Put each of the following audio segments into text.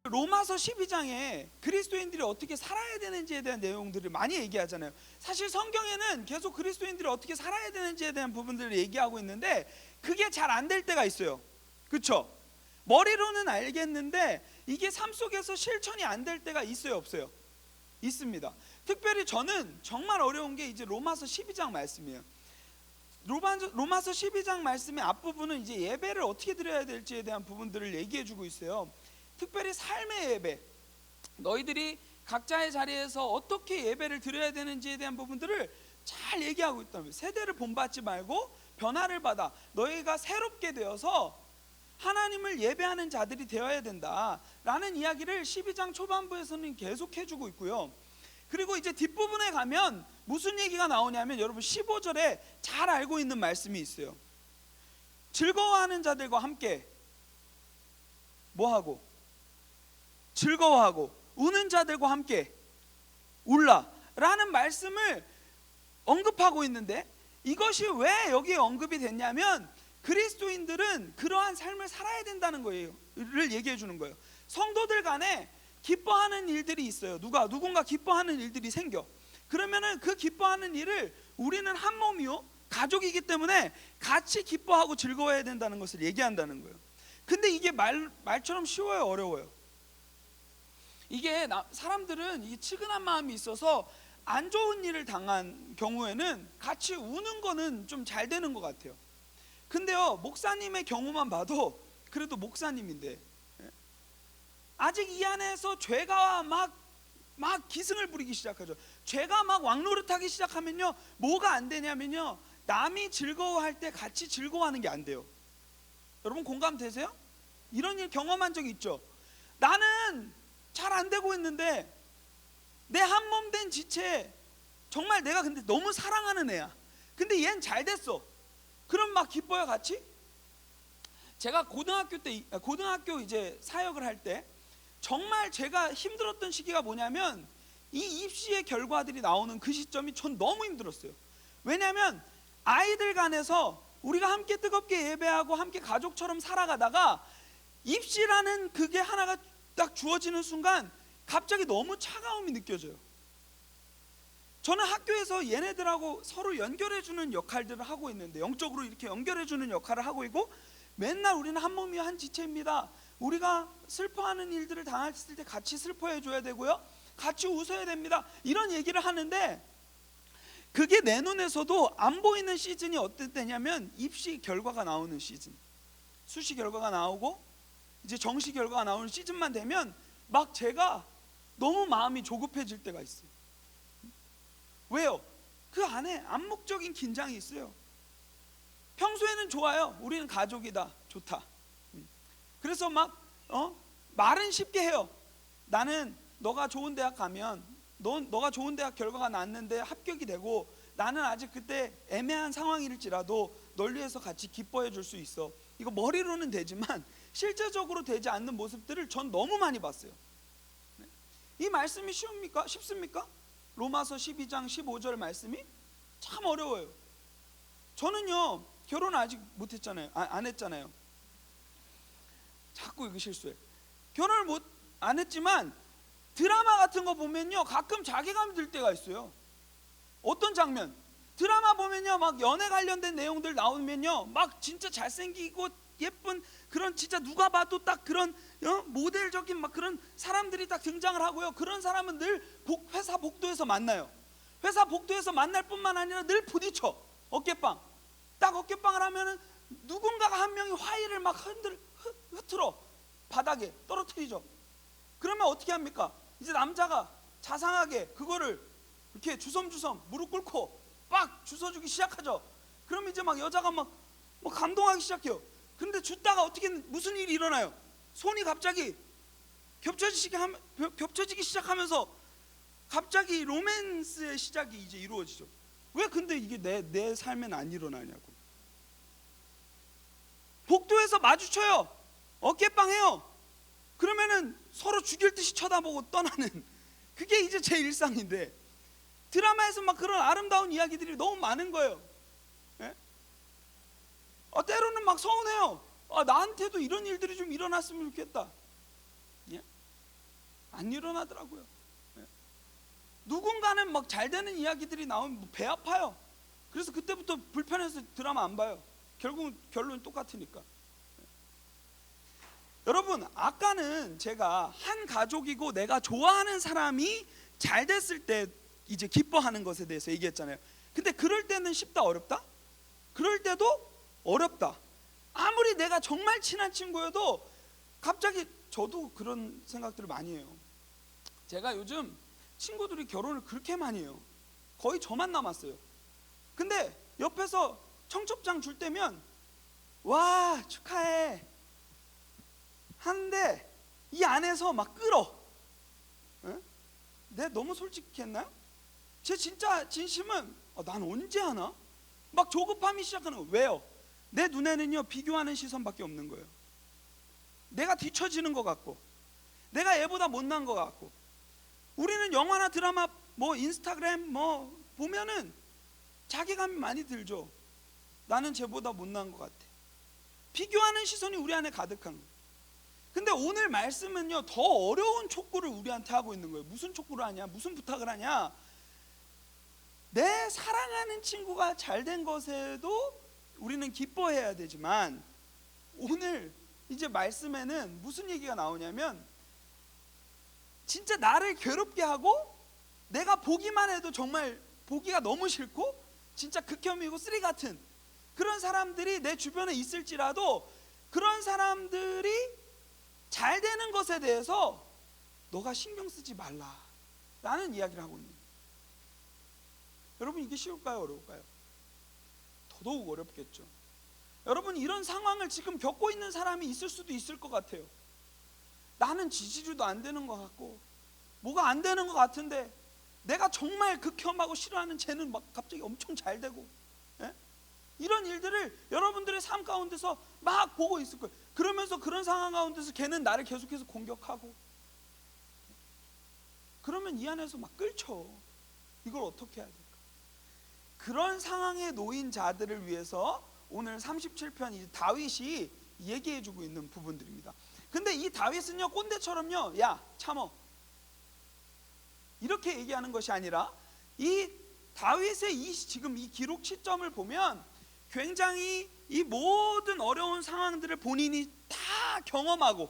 로마서 12장에 그리스도인들이 어떻게 살아야 되는지에 대한 내용들을 많이 얘기하잖아요. 사실 성경에는 계속 그리스도인들이 어떻게 살아야 되는지에 대한 부분들을 얘기하고 있는데 그게 잘 안 될 때가 있어요. 그렇죠? 머리로는 알겠는데 이게 삶 속에서 실천이 안 될 때가 있어요, 없어요? 있습니다. 특별히 저는 정말 어려운 게 이제 로마서 12장 말씀이에요. 로마서 12장 말씀의 앞부분은 이제 예배를 어떻게 드려야 될지에 대한 부분들을 얘기해 주고 있어요. 특별히 삶의 예배, 너희들이 각자의 자리에서 어떻게 예배를 드려야 되는지에 대한 부분들을 잘 얘기하고 있다면, 세대를 본받지 말고 변화를 받아 너희가 새롭게 되어서 하나님을 예배하는 자들이 되어야 된다라는 이야기를 12장 초반부에서는 계속 해주고 있고요. 그리고 이제 뒷부분에 가면 무슨 얘기가 나오냐면, 여러분 15절에 잘 알고 있는 말씀이 있어요. 즐거워하는 자들과 함께 뭐하고? 즐거워하고 우는 자들과 함께 울라 라는 말씀을 언급하고 있는데, 이것이 왜 여기에 언급이 됐냐면 그리스도인들은 그러한 삶을 살아야 된다는 거예요. 를 얘기해 주는 거예요. 성도들 간에 기뻐하는 일들이 있어요. 누군가 기뻐하는 일들이 생겨. 그러면은 그 기뻐하는 일을 우리는 한 몸이요 가족이기 때문에 같이 기뻐하고 즐거워해야 된다는 것을 얘기한다는 거예요. 근데 이게 말처럼 쉬워요, 어려워요? 이게 사람들은 이 측은한 마음이 있어서 안 좋은 일을 당한 경우에는 같이 우는 거는 좀 잘 되는 것 같아요. 근데요, 목사님의 경우만 봐도 그래도 목사님인데 아직 이 안에서 죄가 막 기승을 부리기 시작하죠. 죄가 막 왕노릇하기 시작하면요, 뭐가 안 되냐면요, 남이 즐거워할 때 같이 즐거워하는 게 안 돼요. 여러분 공감되세요? 이런 일 경험한 적 있죠? 나는 잘 안 되고 있는데 내 한 몸 된 지체, 정말 내가 근데 너무 사랑하는 애야. 근데 얜 잘 됐어. 그럼 막 기뻐요, 같이? 제가 고등학교 이제 사역을 할 때 정말 제가 힘들었던 시기가 뭐냐면, 이 입시의 결과들이 나오는 그 시점이 전 너무 힘들었어요. 왜냐하면 아이들 간에서 우리가 함께 뜨겁게 예배하고 함께 가족처럼 살아가다가 입시라는 그게 하나가 딱 주어지는 순간 갑자기 너무 차가움이 느껴져요. 저는 학교에서 얘네들하고 서로 연결해주는 역할들을 하고 있는데, 영적으로 이렇게 연결해주는 역할을 하고 있고, 맨날 우리는 한 몸이요 한 지체입니다. 우리가 슬퍼하는 일들을 당했을 때 같이 슬퍼해줘야 되고요, 같이 웃어야 됩니다. 이런 얘기를 하는데, 그게 내 눈에서도 안 보이는 시즌이 어떤 때냐면 입시 결과가 나오는 시즌, 수시 결과가 나오고 이제 정시 결과가 나오는 시즌만 되면 막 제가 너무 마음이 조급해질 때가 있어요. 왜요? 그 안에 암묵적인 긴장이 있어요. 평소에는 좋아요. 우리는 가족이다, 좋다. 그래서 막 말은 쉽게 해요. 나는 너가 좋은 대학 가면, 너가 좋은 대학 결과가 났는데 합격이 되고, 나는 아직 그때 애매한 상황일지라도 널 위해서 같이 기뻐해 줄 수 있어. 이거 머리로는 되지만 실제적으로 되지 않는 모습들을 전 너무 많이 봤어요. 이 말씀이 쉽습니까? 로마서 12장 15절 말씀이 참 어려워요. 저는요, 결혼 아직 못했잖아요. 안 했잖아요. 자꾸 이거 실수해. 결혼을 안 했지만 드라마 같은 거 보면요, 가끔 자괴감이 들 때가 있어요. 어떤 장면? 드라마 보면요, 막 연애 관련된 내용들 나오면요, 막 진짜 잘생기고 예쁜 그런, 진짜 누가 봐도 딱 그런 모델적인 막 그런 사람들이 딱 등장을 하고요. 그런 사람은 늘 회사 복도에서 만나요. 회사 복도에서 만날 뿐만 아니라 늘 부딪혀. 어깨빵. 딱 어깨빵을 하면은 누군가가 한 명이 화의를 막 흐트러 바닥에 떨어뜨리죠. 그러면 어떻게 합니까? 이제 남자가 자상하게 그거를 이렇게 주섬주섬 무릎 꿇고 빡 주워주기 시작하죠. 그럼 이제 막 여자가 막 감동하기 시작해요. 근데 줬다가 어떻게 무슨 일이 일어나요? 손이 갑자기 겹쳐지기 시작하면서 갑자기 로맨스의 시작이 이제 이루어지죠. 왜 근데 이게 내 삶엔 안 일어나냐고. 복도에서 마주쳐요. 어깨빵 해요. 그러면은 서로 죽일 듯이 쳐다보고 떠나는, 그게 이제 제 일상인데, 드라마에서 막 그런 아름다운 이야기들이 너무 많은 거예요. 예? 때로는 막 서운해요. 나한테도 이런 일들이 좀 일어났으면 좋겠다. 예? 안 일어나더라고요. 예? 누군가는 막 잘 되는 이야기들이 나오면 배 아파요. 그래서 그때부터 불편해서 드라마 안 봐요. 결국은 결론이 똑같으니까. 여러분, 아까는 제가 한 가족이고 내가 좋아하는 사람이 잘 됐을 때 이제 기뻐하는 것에 대해서 얘기했잖아요. 근데 그럴 때는 쉽다 어렵다? 그럴 때도 어렵다. 아무리 내가 정말 친한 친구여도 갑자기, 저도 그런 생각들을 많이 해요. 제가 요즘 친구들이 결혼을 그렇게 많이 해요. 거의 저만 남았어요. 근데 옆에서 청첩장 줄 때면 와 축하해 하는데 이 안에서 막 끓어. 내가 너무 솔직했나요? 제 진짜 진심은 난 언제 하나? 막 조급함이 시작하는 거예요. 왜요? 내 눈에는요 비교하는 시선밖에 없는 거예요. 내가 뒤처지는 것 같고, 내가 얘보다 못난 것 같고. 우리는 영화나 드라마, 뭐 인스타그램 뭐 보면은 자괴감이 많이 들죠. 나는 쟤보다 못난 것 같아. 비교하는 시선이 우리 안에 가득한 거예요. 근데 오늘 말씀은요 더 어려운 촉구를 우리한테 하고 있는 거예요. 무슨 촉구를 하냐? 무슨 부탁을 하냐? 내 사랑하는 친구가 잘된 것에도 우리는 기뻐해야 되지만, 오늘 이제 말씀에는 무슨 얘기가 나오냐면, 진짜 나를 괴롭게 하고 내가 보기만 해도 정말 보기가 너무 싫고 진짜 극혐이고 쓰레기 같은 그런 사람들이 내 주변에 있을지라도, 그런 사람들이 잘 되는 것에 대해서 너가 신경 쓰지 말라라는 이야기를 하고 있는 거예요. 여러분, 이게 쉬울까요 어려울까요? 더더욱 어렵겠죠. 여러분, 이런 상황을 지금 겪고 있는 사람이 있을 수도 있을 것 같아요. 나는 지지율도 안 되는 것 같고 뭐가 안 되는 것 같은데 내가 정말 극혐하고 싫어하는 쟤는 막 갑자기 엄청 잘 되고, 예? 이런 일들을 여러분들의 삶 가운데서 막 보고 있을 거예요. 그러면서 그런 상황 가운데서 걔는 나를 계속해서 공격하고, 그러면 이 안에서 막 끓죠. 이걸 어떻게 해야 될까? 그런 상황에 놓인 자들을 위해서 오늘 37편 이 다윗이 얘기해주고 있는 부분들입니다. 근데 이 다윗은요 꼰대처럼요 야 참어 이렇게 얘기하는 것이 아니라, 이 다윗의 지금 이 기록 시점을 보면 굉장히 이 모든 어려운 상황들을 본인이 다 경험하고,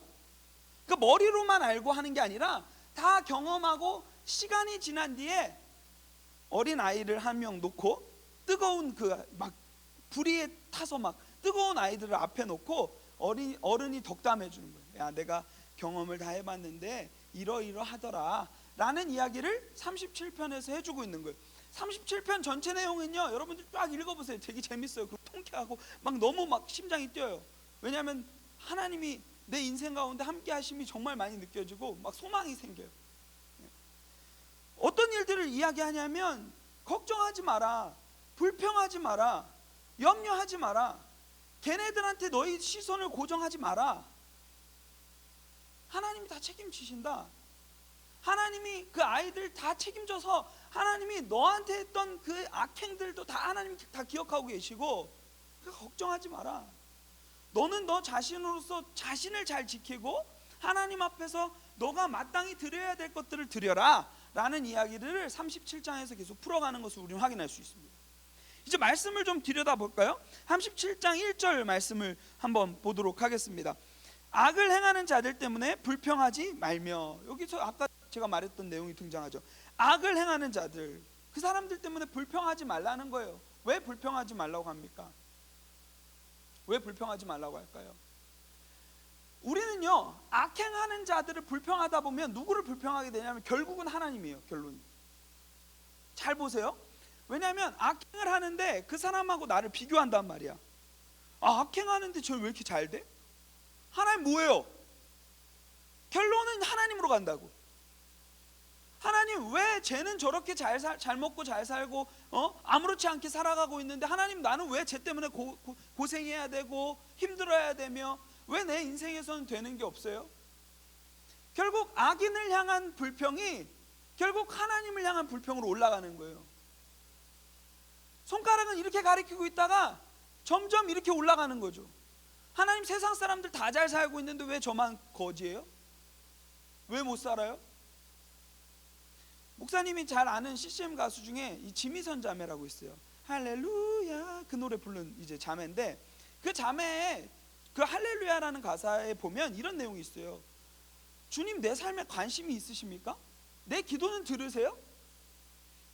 그러니까 머리로만 알고 하는 게 아니라 다 경험하고, 시간이 지난 뒤에 어린 아이를 한 명 놓고 뜨거운 그 막 불이 타서 막 뜨거운 아이들을 앞에 놓고 어른이 덕담해 주는 거예요. 야, 내가 경험을 다 해봤는데 이러이러하더라 라는 이야기를 37편에서 해주고 있는 거예요. 37편 전체 내용은요 여러분들 쫙 읽어보세요. 되게 재밌어요. 그리고 통쾌하고 막 너무 막 심장이 뛰어요. 왜냐하면 하나님이 내 인생 가운데 함께 하심이 정말 많이 느껴지고 막 소망이 생겨요. 어떤 일들을 이야기하냐면, 걱정하지 마라, 불평하지 마라, 염려하지 마라, 걔네들한테 너희 시선을 고정하지 마라. 하나님이 다 책임지신다. 하나님이 그 아이들 다 책임져서 하나님이 너한테 했던 그 악행들도 다 하나님이 다 기억하고 계시고, 그러니까 걱정하지 마라. 너는 너 자신으로서 자신을 잘 지키고 하나님 앞에서 너가 마땅히 드려야 될 것들을 드려라 라는 이야기를 37장에서 계속 풀어가는 것을 우리는 확인할 수 있습니다. 이제 말씀을 좀 들여다볼까요? 37장 1절 말씀을 한번 보도록 하겠습니다. 악을 행하는 자들 때문에 불평하지 말며, 여기서 아까 제가 말했던 내용이 등장하죠. 악을 행하는 자들, 그 사람들 때문에 불평하지 말라는 거예요. 왜 불평하지 말라고 합니까? 왜 불평하지 말라고 할까요? 우리는요 악행하는 자들을 불평하다 보면 누구를 불평하게 되냐면 결국은 하나님이에요. 결론이. 잘 보세요. 왜냐하면 악행을 하는데 그 사람하고 나를 비교한단 말이야. 악행하는데 저 왜 이렇게 잘 돼? 하나님 뭐예요? 결론은 하나님으로 간다고. 하나님 왜 쟤는 저렇게 잘 먹고 잘 살고 아무렇지 않게 살아가고 있는데, 하나님 나는 왜 쟤 때문에 고생해야 되고 힘들어야 되며 왜 내 인생에서는 되는 게 없어요? 결국 악인을 향한 불평이 결국 하나님을 향한 불평으로 올라가는 거예요. 손가락은 이렇게 가리키고 있다가 점점 이렇게 올라가는 거죠. 하나님, 세상 사람들 다 잘 살고 있는데 왜 저만 거지예요? 왜 못 살아요? 목사님이 잘 아는 CCM 가수 중에 이 지미선 자매라고 있어요. 할렐루야 그 노래 부른 이제 자매인데, 그 자매의 그 할렐루야라는 가사에 보면 이런 내용이 있어요. 주님, 내 삶에 관심이 있으십니까? 내 기도는 들으세요?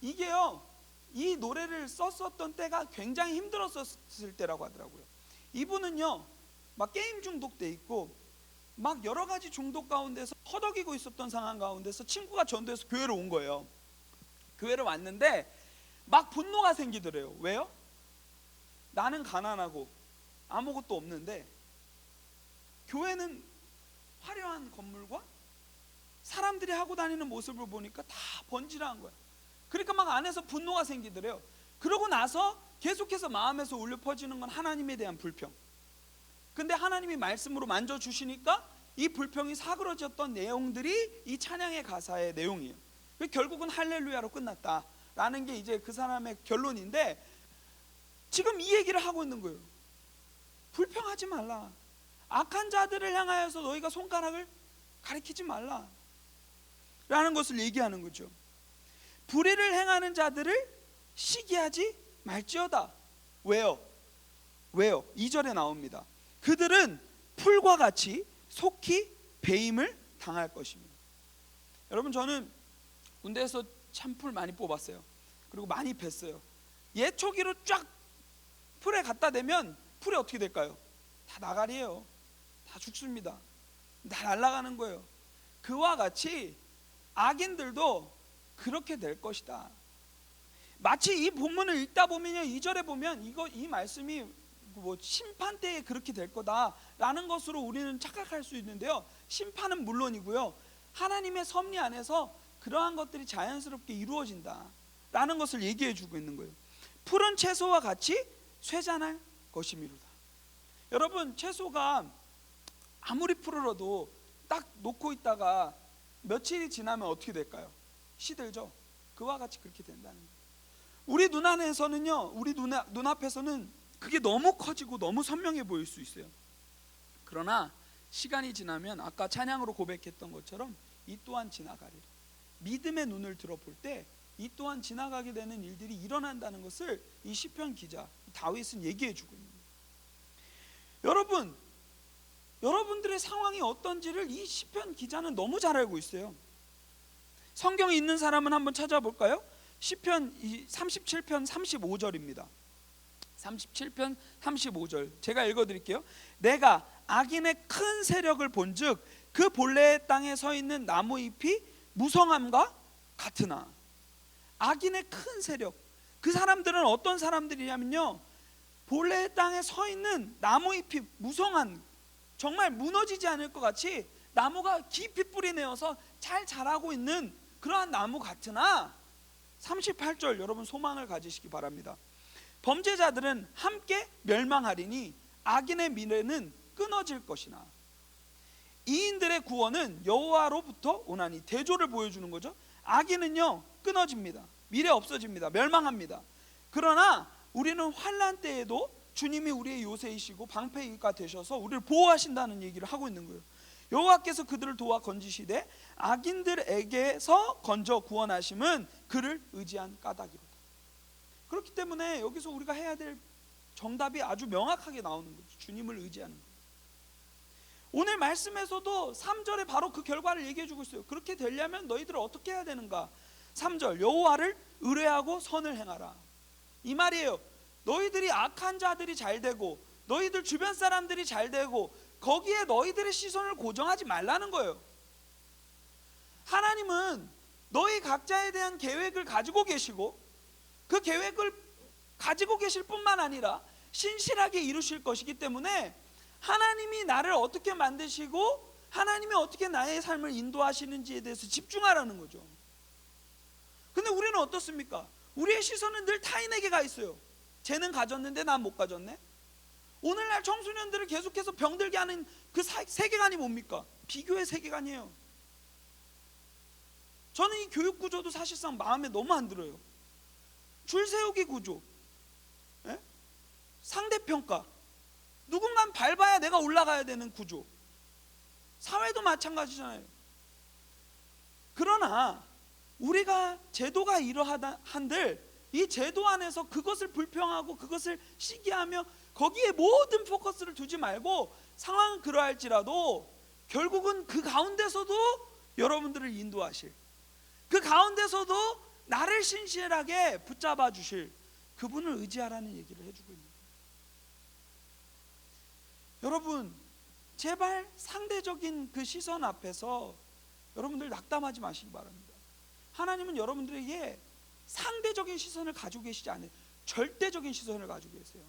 이게요, 이 노래를 썼었던 때가 굉장히 힘들었을 때라고 하더라고요. 이분은요 막 게임 중독돼 있고 막 여러 가지 중독 가운데서 허덕이고 있었던 상황 가운데서 친구가 전도해서 교회로 온 거예요. 교회로 왔는데 막 분노가 생기더래요. 왜요? 나는 가난하고 아무것도 없는데 교회는 화려한 건물과 사람들이 하고 다니는 모습을 보니까 다 번지르한 거야. 그러니까 막 안에서 분노가 생기더래요. 그러고 나서 계속해서 마음에서 울려 퍼지는 건 하나님에 대한 불평. 근데 하나님이 말씀으로 만져주시니까 이 불평이 사그러졌던 내용들이 이 찬양의 가사의 내용이에요. 결국은 할렐루야로 끝났다라는 게 이제 그 사람의 결론인데, 지금 이 얘기를 하고 있는 거예요. 불평하지 말라. 악한 자들을 향하여서 너희가 손가락을 가리키지 말라 라는 것을 얘기하는 거죠. 불의를 행하는 자들을 시기하지 말지어다. 왜요? 2절에 나옵니다. 그들은 풀과 같이 속히 배임을 당할 것입니다. 여러분, 저는 군대에서 참 풀 많이 뽑았어요. 그리고 많이 뱄어요. 예초기로 쫙 풀에 갖다 대면 풀이 어떻게 될까요? 다 나가리예요. 다 죽습니다. 다 날아가는 거예요. 그와 같이 악인들도 그렇게 될 것이다. 마치 이 본문을 읽다 보면요, 2절에 보면 이 말씀이 뭐 심판 때에 그렇게 될 거다라는 것으로 우리는 착각할 수 있는데요, 심판은 물론이고요, 하나님의 섭리 안에서 그러한 것들이 자연스럽게 이루어진다라는 것을 얘기해 주고 있는 거예요. 푸른 채소와 같이 쇠잔할 것이미로다. 여러분, 채소가 아무리 푸르러도 딱 놓고 있다가 며칠이 지나면 어떻게 될까요? 시들죠. 그와 같이 그렇게 된다는 거예요. 우리 눈안에서는요, 우리 눈앞에서는 그게 너무 커지고 너무 선명해 보일 수 있어요. 그러나 시간이 지나면 아까 찬양으로 고백했던 것처럼 이 또한 지나가리라. 믿음의 눈을 들어볼 때 이 또한 지나가게 되는 일들이 일어난다는 것을 이 시편 기자 다윗은 얘기해 주고 있는 거예요. 여러분들의 상황이 어떤지를 이 시편 기자는 너무 잘 알고 있어요. 성경에 있는 사람은 한번 찾아볼까요? 시편 37편 35절입니다. 37편 35절 제가 읽어드릴게요. 내가 악인의 큰 세력을 본즉 그 본래의 땅에 서 있는 나무 잎이 무성함과 같으나. 악인의 큰 세력, 그 사람들은 어떤 사람들이냐면요, 본래의 땅에 서 있는 나무 잎이 무성한, 정말 무너지지 않을 것 같이 나무가 깊이 뿌리 내어서 잘 자라고 있는 그러한 나무 같으나, 38절 여러분 소망을 가지시기 바랍니다. 범죄자들은 함께 멸망하리니 악인의 미래는 끊어질 것이나. 이인들의 구원은 여호와로부터 오나니. 대조를 보여주는 거죠. 악인은요 끊어집니다. 미래 없어집니다. 멸망합니다. 그러나 우리는 환난 때에도 주님이 우리의 요새이시고 방패가 되셔서 우리를 보호하신다는 얘기를 하고 있는 거예요. 여호와께서 그들을 도와 건지시되 악인들에게서 건져 구원하심은 그를 의지한 까닭이로다. 그렇기 때문에 여기서 우리가 해야 될 정답이 아주 명확하게 나오는 거죠. 주님을 의지하는 거예요. 오늘 말씀에서도 3절에 바로 그 결과를 얘기해 주고 있어요. 그렇게 되려면 너희들은 어떻게 해야 되는가? 3절 여호와를 의뢰하고 선을 행하라. 이 말이에요. 너희들이 악한 자들이 잘 되고 너희들 주변 사람들이 잘 되고 거기에 너희들의 시선을 고정하지 말라는 거예요. 하나님은 너희 각자에 대한 계획을 가지고 계시고 그 계획을 가지고 계실 뿐만 아니라 신실하게 이루실 것이기 때문에 하나님이 나를 어떻게 만드시고 하나님이 어떻게 나의 삶을 인도하시는지에 대해서 집중하라는 거죠. 근데 우리는 어떻습니까? 우리의 시선은 늘 타인에게 가 있어요. 쟤는 가졌는데 난 못 가졌네. 오늘날 청소년들을 계속해서 병들게 하는 그 세계관이 뭡니까? 비교의 세계관이에요. 저는 이 교육 구조도 사실상 마음에 너무 안 들어요. 줄 세우기 구조. 예? 상대평가, 누군가 밟아야 내가 올라가야 되는 구조. 사회도 마찬가지잖아요. 그러나 우리가 제도가 이러하다 한들 이 제도 안에서 그것을 불평하고 그것을 시기하며 거기에 모든 포커스를 두지 말고, 상황은 그러할지라도 결국은 그 가운데서도 여러분들을 인도하실, 그 가운데서도 나를 신실하게 붙잡아 주실 그분을 의지하라는 얘기를 해주고 있는 거예요. 여러분, 제발 상대적인 그 시선 앞에서 여러분들 낙담하지 마시기 바랍니다. 하나님은 여러분들에게 상대적인 시선을 가지고 계시지 않아요. 절대적인 시선을 가지고 계세요.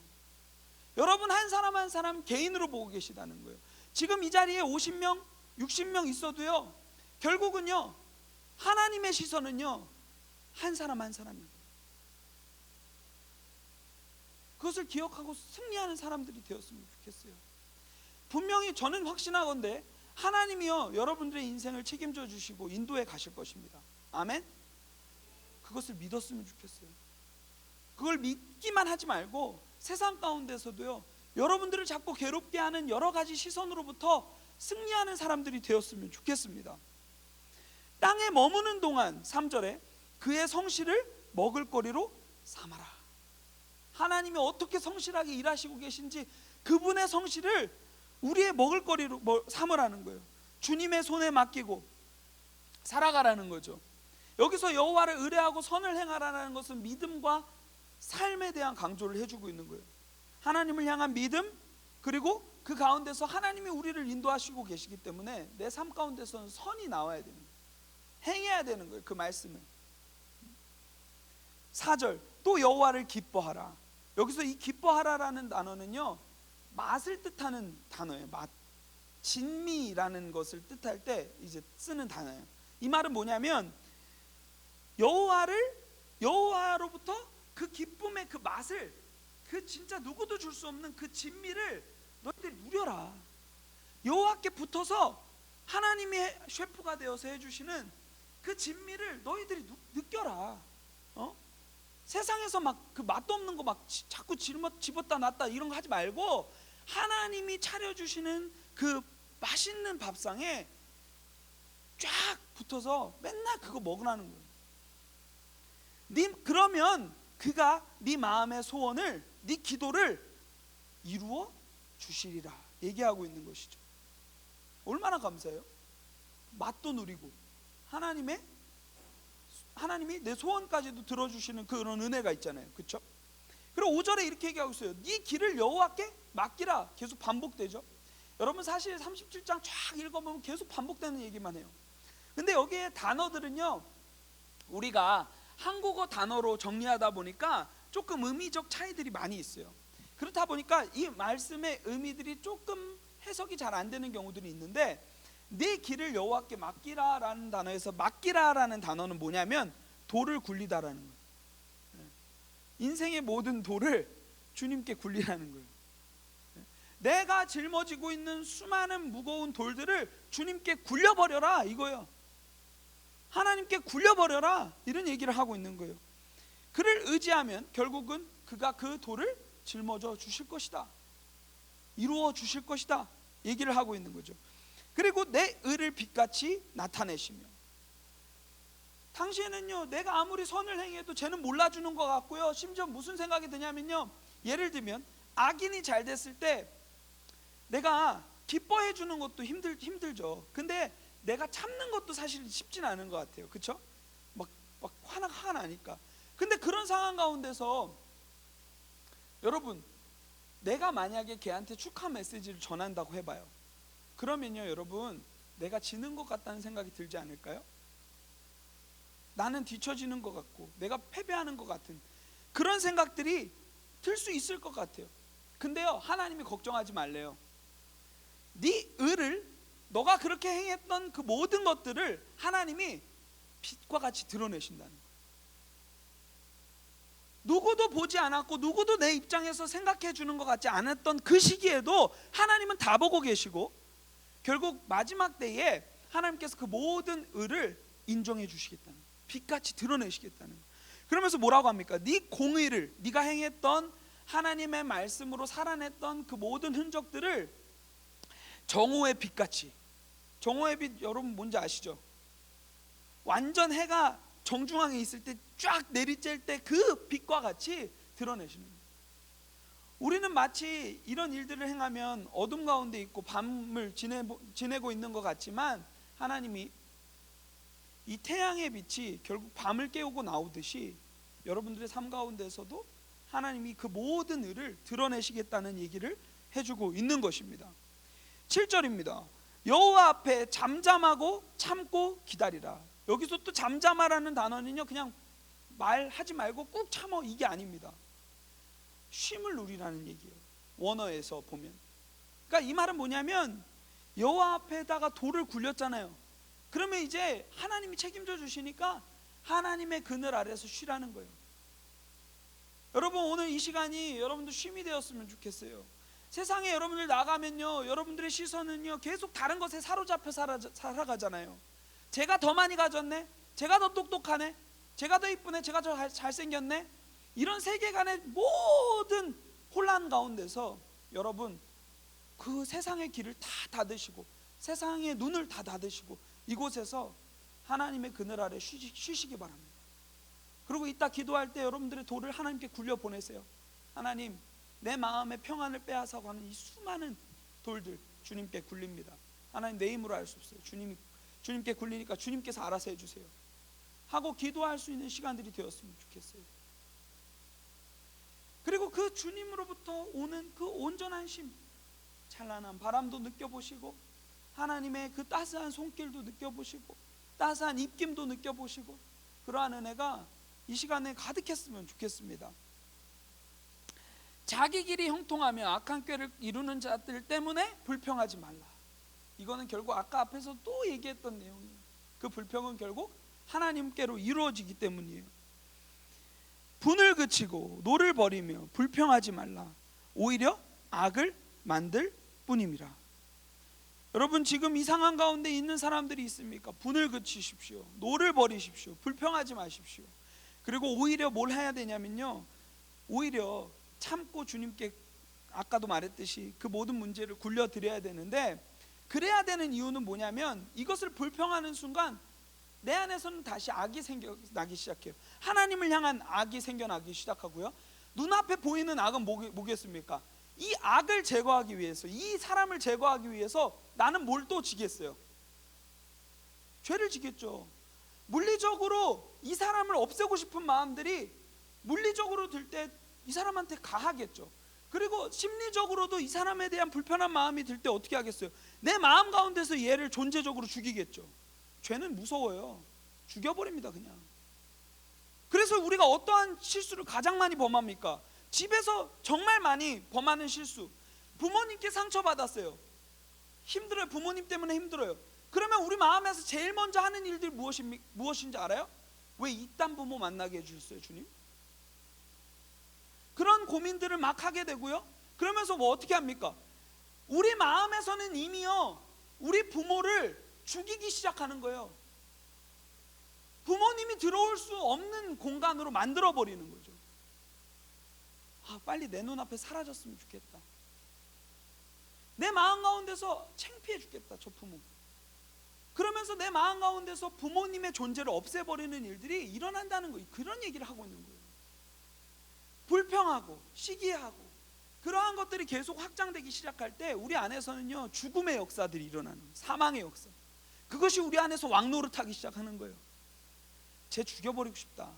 여러분 한 사람 한 사람 개인으로 보고 계시다는 거예요. 지금 이 자리에 50명, 60명 있어도요, 결국은요, 하나님의 시선은요, 한 사람 한 사람입니다. 그것을 기억하고 승리하는 사람들이 되었으면 좋겠어요. 분명히 저는 확신하건대 하나님이요, 여러분들의 인생을 책임져 주시고 인도해 가실 것입니다. 아멘? 그것을 믿었으면 좋겠어요. 그걸 믿기만 하지 말고 세상 가운데서도요, 여러분들을 자꾸 괴롭게 하는 여러 가지 시선으로부터 승리하는 사람들이 되었으면 좋겠습니다. 땅에 머무는 동안 3절에 그의 성실을 먹을거리로 삼아라. 하나님이 어떻게 성실하게 일하시고 계신지 그분의 성실을 우리의 먹을거리로 삼으라는 거예요. 주님의 손에 맡기고 살아가라는 거죠. 여기서 여호와를 의뢰하고 선을 행하라는 것은 믿음과 삶에 대한 강조를 해주고 있는 거예요. 하나님을 향한 믿음, 그리고 그 가운데서 하나님이 우리를 인도하시고 계시기 때문에 내 삶 가운데서는 선이 나와야 되는 거예요. 행해야 되는 거예요. 그 말씀을. 4절, 또 여호와를 기뻐하라. 여기서 이 기뻐하라라는 단어는요, 맛을 뜻하는 단어예요. 맛. 진미라는 것을 뜻할 때 이제 쓰는 단어예요. 이 말은 뭐냐면 여호와로부터 그 기쁨의 그 맛을, 그 진짜 누구도 줄 수 없는 그 진미를 너희들이 누려라. 여호와께 붙어서 하나님의 셰프가 되어서 해주시는 그 진미를 너희들이 느껴라. 세상에서 막 그 맛도 없는 거 막 자꾸 집었다 놨다 이런 거 하지 말고 하나님이 차려주시는 그 맛있는 밥상에 쫙 붙어서 맨날 그거 먹으라는 거예요. 그러면 그가 네 마음의 소원을, 네 기도를 이루어 주시리라 얘기하고 있는 것이죠. 얼마나 감사해요. 맛도 누리고 하나님이 내 소원까지도 들어주시는 그런 은혜가 있잖아요. 그렇죠? 그리고 5절에 이렇게 얘기하고 있어요. 네 길을 여호와께 맡기라. 계속 반복되죠. 여러분 사실 37장 쫙 읽어보면 계속 반복되는 얘기만 해요. 근데 여기에 단어들은요, 우리가 한국어 단어로 정리하다 보니까 조금 의미적 차이들이 많이 있어요. 그렇다 보니까 이 말씀의 의미들이 조금 해석이 잘 안 되는 경우들이 있는데, 네 길을 여호와께 맡기라라는 단어에서 맡기라라는 단어는 뭐냐면 돌을 굴리다라는 거예요. 인생의 모든 돌을 주님께 굴리라는 거예요. 내가 짊어지고 있는 수많은 무거운 돌들을 주님께 굴려버려라 이거예요. 하나님께 굴려버려라 이런 얘기를 하고 있는 거예요. 그를 의지하면 결국은 그가 그 돌을 짊어져 주실 것이다, 이루어 주실 것이다 얘기를 하고 있는 거죠. 그리고 내 의를 빛같이 나타내시며, 당시에는요 내가 아무리 선을 행해도 쟤는 몰라주는 것 같고요, 심지어 무슨 생각이 드냐면요, 예를 들면 악인이 잘 됐을 때 내가 기뻐해 주는 것도 힘들죠. 근데 내가 참는 것도 사실 쉽진 않은 것 같아요. 그렇죠? 막 화가 나니까. 근데 그런 상황 가운데서 여러분, 내가 만약에 걔한테 축하 메시지를 전한다고 해봐요. 그러면요 여러분, 내가 지는 것 같다는 생각이 들지 않을까요? 나는 뒤처지는 것 같고 내가 패배하는 것 같은 그런 생각들이 들 수 있을 것 같아요. 근데요 하나님이 걱정하지 말래요. 네 의를, 너가 그렇게 행했던 그 모든 것들을 하나님이 빛과 같이 드러내신다는 거예요. 누구도 보지 않았고 누구도 내 입장에서 생각해 주는 것 같지 않았던 그 시기에도 하나님은 다 보고 계시고, 결국 마지막 때에 하나님께서 그 모든 의를 인정해 주시겠다는 거예요. 빛같이 드러내시겠다는 거예요. 그러면서 뭐라고 합니까? 네 공의를, 네가 행했던 하나님의 말씀으로 살아냈던 그 모든 흔적들을 정오의 빛같이, 정오의 빛 여러분 뭔지 아시죠? 완전 해가 정중앙에 있을 때 쫙 내리쬐을 때 그 빛과 같이 드러내시는 거예요. 우리는 마치 이런 일들을 행하면 어둠 가운데 있고 밤을 지내고 있는 것 같지만, 하나님이 이 태양의 빛이 결국 밤을 깨우고 나오듯이 여러분들의 삶 가운데서도 하나님이 그 모든 의를 드러내시겠다는 얘기를 해주고 있는 것입니다. 7절입니다. 여호와 앞에 잠잠하고 참고 기다리라. 여기서 또 잠잠하라는 단어는요, 그냥 말하지 말고 꾹 참어, 이게 아닙니다. 쉼을 누리라는 얘기예요, 원어에서 보면. 그러니까 이 말은 뭐냐면, 여호와 앞에다가 돌을 굴렸잖아요. 그러면 이제 하나님이 책임져 주시니까 하나님의 그늘 아래서 쉬라는 거예요. 여러분, 오늘 이 시간이 여러분들 쉼이 되었으면 좋겠어요. 세상에 여러분들 나가면요, 여러분들의 시선은요 계속 다른 것에 사로잡혀 살아가잖아요. 제가 더 많이 가졌네, 제가 더 똑똑하네, 제가 더 이쁘네, 제가 더 잘생겼네, 이런 세계관의 모든 혼란 가운데서 여러분 그 세상의 길을 다 닫으시고 세상의 눈을 다 닫으시고 이곳에서 하나님의 그늘 아래 쉬시기 바랍니다. 그리고 이따 기도할 때 여러분들의 돌을 하나님께 굴려 보내세요. 하나님, 내 마음의 평안을 빼앗아고 하는 이 수많은 돌들 주님께 굴립니다. 하나님, 내 힘으로 할 수 없어요. 주님께 굴리니까 주님께서 알아서 해주세요 하고 기도할 수 있는 시간들이 되었으면 좋겠어요. 그리고 그 주님으로부터 오는 그 온전한 쉼, 찬란한 바람도 느껴보시고 하나님의 그 따스한 손길도 느껴보시고 따스한 입김도 느껴보시고, 그러한 은혜가 이 시간에 가득했으면 좋겠습니다. 자기 길이 형통하며 악한 꾀를 이루는 자들 때문에 불평하지 말라. 이거는 결국 아까 앞에서 또 얘기했던 내용이에요. 그 불평은 결국 하나님께로 이루어지기 때문이에요. 분을 그치고 노를 버리며 불평하지 말라. 오히려 악을 만들 뿐임이라. 여러분, 지금 이 상황 가운데 있는 사람들이 있습니까? 분을 그치십시오. 노를 버리십시오. 불평하지 마십시오. 그리고 오히려 뭘 해야 되냐면요, 오히려 참고 주님께 아까도 말했듯이 그 모든 문제를 굴려드려야 되는데, 그래야 되는 이유는 뭐냐면, 이것을 불평하는 순간 내 안에서는 다시 악이 생겨나기 시작해요. 하나님을 향한 악이 생겨나기 시작하고요, 눈앞에 보이는 악은 뭐겠습니까? 이 악을 제거하기 위해서, 이 사람을 제거하기 위해서 나는 뭘 또 지겠어요? 죄를 지겠죠. 물리적으로 이 사람을 없애고 싶은 마음들이 물리적으로 들 때 이 사람한테 가하겠죠. 그리고 심리적으로도 이 사람에 대한 불편한 마음이 들 때 어떻게 하겠어요? 내 마음 가운데서 얘를 존재적으로 죽이겠죠. 죄는 무서워요. 죽여버립니다, 그냥. 그래서 우리가 어떠한 실수를 가장 많이 범합니까? 집에서 정말 많이 범하는 실수. 부모님께 상처받았어요. 힘들어요. 부모님 때문에 힘들어요. 그러면 우리 마음에서 제일 먼저 하는 일들이 무엇인지 알아요? 왜 이딴 부모 만나게 해주셨어요, 주님? 그런 고민들을 막 하게 되고요. 그러면서 뭐 어떻게 합니까? 우리 마음에서는 이미요, 우리 부모를 죽이기 시작하는 거예요. 부모님이 들어올 수 없는 공간으로 만들어 버리는 거죠. 빨리 내 눈앞에 사라졌으면 좋겠다. 내 마음 가운데서 창피해 죽겠다, 저 부모. 그러면서 내 마음 가운데서 부모님의 존재를 없애버리는 일들이 일어난다는 거예요. 그런 얘기를 하고 있는 거예요. 불평하고 시기하고 그러한 것들이 계속 확장되기 시작할 때 우리 안에서는요, 죽음의 역사들이 일어나는 거예요. 사망의 역사. 그것이 우리 안에서 왕노릇하기 시작하는 거예요. 쟤 죽여버리고 싶다.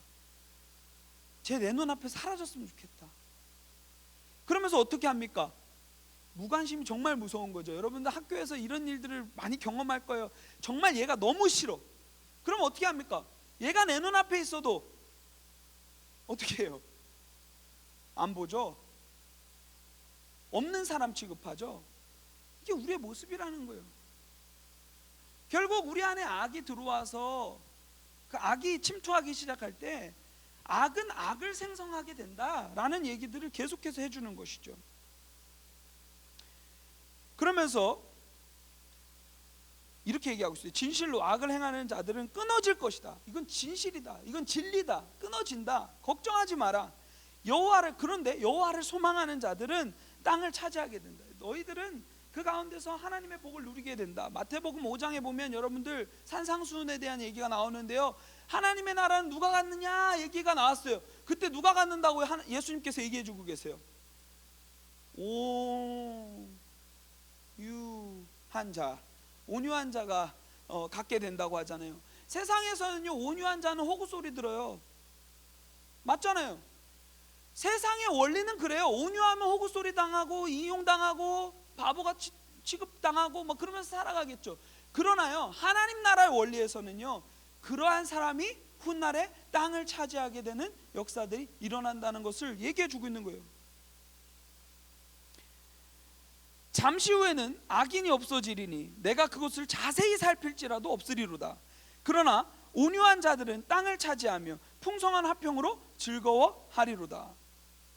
쟤 내 눈앞에 사라졌으면 좋겠다. 그러면서 어떻게 합니까? 무관심이 정말 무서운 거죠. 여러분들 학교에서 이런 일들을 많이 경험할 거예요. 정말 얘가 너무 싫어. 그럼 어떻게 합니까? 얘가 내 눈앞에 있어도 어떻게 해요? 안 보죠? 없는 사람 취급하죠? 이게 우리의 모습이라는 거예요. 결국 우리 안에 악이 들어와서 그 악이 침투하기 시작할 때 악은 악을 생성하게 된다라는 얘기들을 계속해서 해주는 것이죠. 그러면서 이렇게 얘기하고 있어요. 진실로 악을 행하는 자들은 끊어질 것이다. 이건 진실이다. 이건 진리다. 끊어진다. 걱정하지 마라. 그런데 여호와를 소망하는 자들은 땅을 차지하게 된다. 너희들은 그 가운데서 하나님의 복을 누리게 된다. 마태복음 5장에 보면 여러분들 산상수훈에 대한 얘기가 나오는데요, 하나님의 나라는 누가 갖느냐 얘기가 나왔어요. 그때 누가 갖는다고 예수님께서 얘기해 주고 계세요. 온유한 자가 갖게 된다고 하잖아요. 세상에서는요, 온유한 자는 호구 소리 들어요. 맞잖아요. 세상의 원리는 그래요. 온유하면 호구 소리 당하고 이용당하고 바보같이 취급당하고 뭐 그러면서 살아가겠죠. 그러나요, 하나님 나라의 원리에서는요, 그러한 사람이 훗날에 땅을 차지하게 되는 역사들이 일어난다는 것을 얘기해 주고 있는 거예요. 잠시 후에는 악인이 없어지리니 내가 그것을 자세히 살필지라도 없으리로다. 그러나 온유한 자들은 땅을 차지하며 풍성한 화평으로 즐거워하리로다.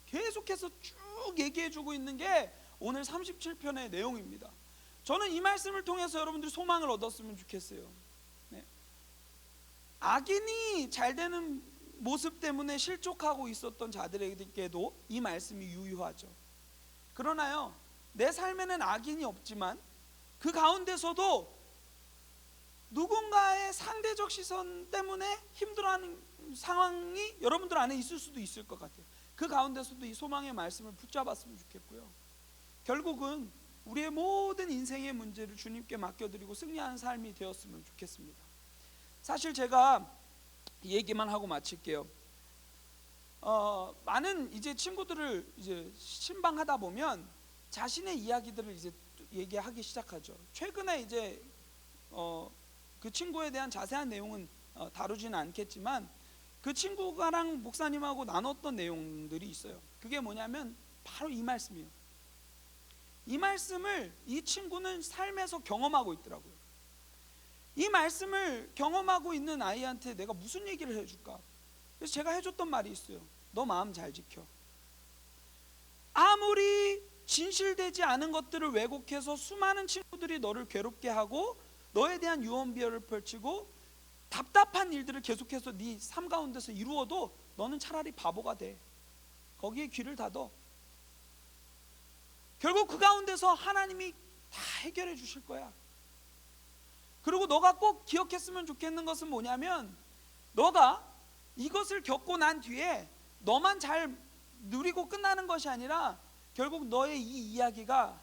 계속해서 쭉 얘기해 주고 있는 게 오늘 37편의 내용입니다. 저는 이 말씀을 통해서 여러분들이 소망을 얻었으면 좋겠어요. 네. 악인이 잘 되는 모습 때문에 실족하고 있었던 자들에게도 이 말씀이 유효하죠. 그러나요, 내 삶에는 악인이 없지만 그 가운데서도 누군가의 상대적 시선 때문에 힘들어하는 상황이 여러분들 안에 있을 수도 있을 것 같아요. 그 가운데서도 이 소망의 말씀을 붙잡았으면 좋겠고요, 결국은 우리의 모든 인생의 문제를 주님께 맡겨드리고 승리하는 삶이 되었으면 좋겠습니다. 사실 제가 이 얘기만 하고 마칠게요. 많은 이제 친구들을 이제 신방하다 보면 자신의 이야기들을 이제 얘기하기 시작하죠. 최근에 이제 그 친구에 대한 자세한 내용은 다루지는 않겠지만 그 친구가랑 목사님하고 나눴던 내용들이 있어요. 그게 뭐냐면 바로 이 말씀이에요. 이 말씀을 이 친구는 삶에서 경험하고 있더라고요. 이 말씀을 경험하고 있는 아이한테 내가 무슨 얘기를 해줄까? 그래서 제가 해줬던 말이 있어요. 너 마음 잘 지켜. 아무리 진실되지 않은 것들을 왜곡해서 수많은 친구들이 너를 괴롭게 하고 너에 대한 유언비어를 펼치고 답답한 일들을 계속해서 네 삶 가운데서 이루어도 너는 차라리 바보가 돼. 거기에 귀를 닫어. 결국 그 가운데서 하나님이 다 해결해 주실 거야. 그리고 너가 꼭 기억했으면 좋겠는 것은 뭐냐면, 너가 이것을 겪고 난 뒤에 너만 잘 누리고 끝나는 것이 아니라 결국 너의 이 이야기가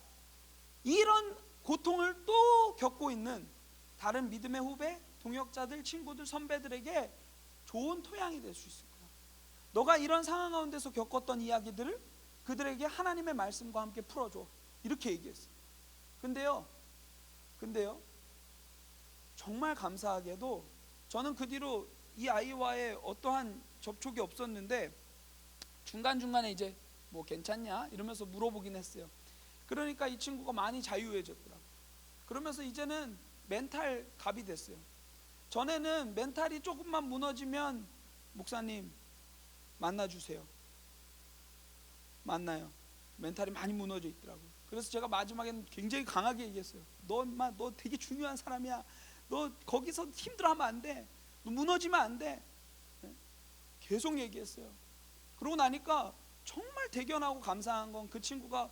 이런 고통을 또 겪고 있는 다른 믿음의 후배, 동역자들, 친구들, 선배들에게 좋은 토양이 될 수 있을 거야. 너가 이런 상황 가운데서 겪었던 이야기들을 그들에게 하나님의 말씀과 함께 풀어줘. 이렇게 얘기했어요. 근데요 정말 감사하게도 저는 그 뒤로 이 아이와의 어떠한 접촉이 없었는데 중간중간에 이제 뭐 괜찮냐 이러면서 물어보긴 했어요. 그러니까 이 친구가 많이 자유해졌더라고요. 그러면서 이제는 멘탈 갑이 됐어요. 전에는 멘탈이 조금만 무너지면 목사님 만나주세요. 만나요. 멘탈이 많이 무너져 있더라고요. 그래서 제가 마지막에는 굉장히 강하게 얘기했어요. 너 되게 중요한 사람이야. 너 거기서 힘들어하면 안 돼. 너 무너지면 안 돼. 계속 얘기했어요. 그러고 나니까 정말 대견하고 감사한 건 그 친구가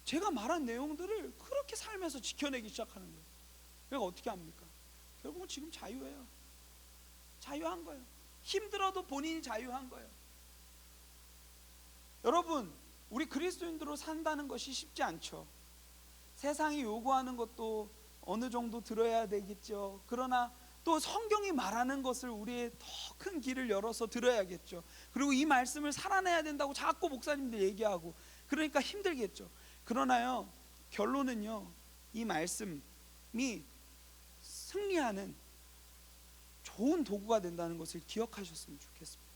제가 말한 내용들을 그렇게 삶에서 지켜내기 시작하는 거예요. 그러니까 어떻게 합니까? 결국은 지금 자유해요. 자유한 거예요. 힘들어도 본인이 자유한 거예요. 여러분, 우리 그리스도인들로 산다는 것이 쉽지 않죠. 세상이 요구하는 것도 어느 정도 들어야 되겠죠. 그러나 또 성경이 말하는 것을 우리의 더 큰 길을 열어서 들어야겠죠. 그리고 이 말씀을 살아내야 된다고 자꾸 목사님들 얘기하고 그러니까 힘들겠죠. 그러나요, 결론은요, 이 말씀이 승리하는 좋은 도구가 된다는 것을 기억하셨으면 좋겠습니다.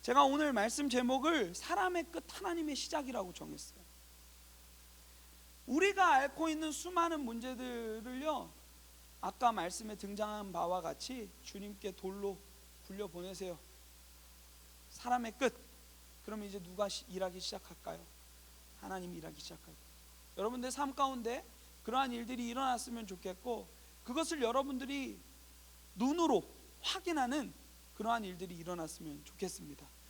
제가 오늘 말씀 제목을 사람의 끝 하나님의 시작이라고 정했어요. 우리가 앓고 있는 수많은 문제들을요, 아까 말씀에 등장한 바와 같이 주님께 돌로 굴려보내세요. 사람의 끝. 그러면 이제 누가 일하기 시작할까요? 하나님이 일하기 시작할 거예요. 여러분들 삶 가운데 그러한 일들이 일어났으면 좋겠고, 그것을 여러분들이 눈으로 확인하는 그러한 일들이 일어났으면 좋겠습니다.